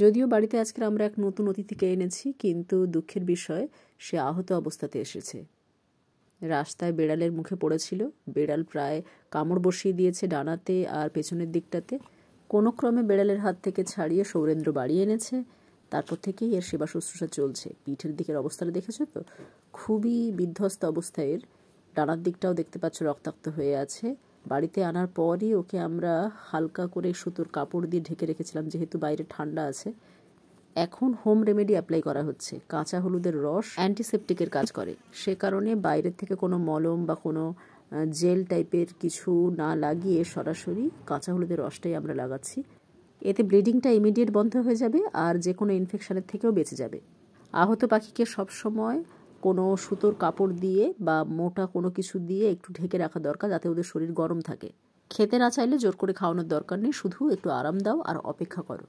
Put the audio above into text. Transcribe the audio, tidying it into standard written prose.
যদিও বাড়িতে আজকে আমরা এক নতুন অতিথিকে এনেছি, কিন্তু দুঃখের বিষয় সে আহত অবস্থাতে এসেছে। রাস্তায় বেড়ালের মুখে পড়েছিল। বেড়াল প্রায় কামড় বসিয়ে দিয়েছে ডানাতে আর পেছনের দিকটাতে। কোনো ক্রমে বেড়ালের হাত থেকে ছাড়িয়ে সৌরেন্দ্র বাড়ি এনেছে। তারপর থেকেই এর সেবা শুশ্রূষা চলছে। পিঠের দিকের অবস্থাটা দেখেছো তো, খুবই বিধ্বস্ত অবস্থায়। এর ডানার দিকটাও দেখতে পাচ্ছ রক্তাক্ত হয়ে আছে। বাড়িতে আনার পরই ওকে আমরা হালকা করে সুতোর কাপড় দিয়ে ঢেকে রেখেছিলাম, যেহেতু বাইরে ঠান্ডা আছে। এখন হোম রেমেডি অ্যাপ্লাই করা হচ্ছে। কাঁচা হলুদের রস অ্যান্টিসেপটিকের কাজ করে, সে কারণে বাইরের থেকে কোনো মলম বা কোনো জেল টাইপের কিছু না লাগিয়ে সরাসরি কাঁচা হলুদের রসটাই আমরা লাগাচ্ছি। এতে ব্লিডিংটা ইমিডিয়েট বন্ধ হয়ে যাবে আর যে কোনো ইনফেকশনের থেকেও বেঁচে যাবে। আহত পাখিকে সবসময় কোনো সুতোর কাপড় দিয়ে বা মোটা কোনো কিছু দিয়ে একটু ঢেকে রাখা দরকার, যাতে ওদের শরীর গরম থাকে। খেতে না চাইলে জোর করে খাওয়ানোর দরকার নেই, শুধু একটু আরাম দাও আর অপেক্ষা করো।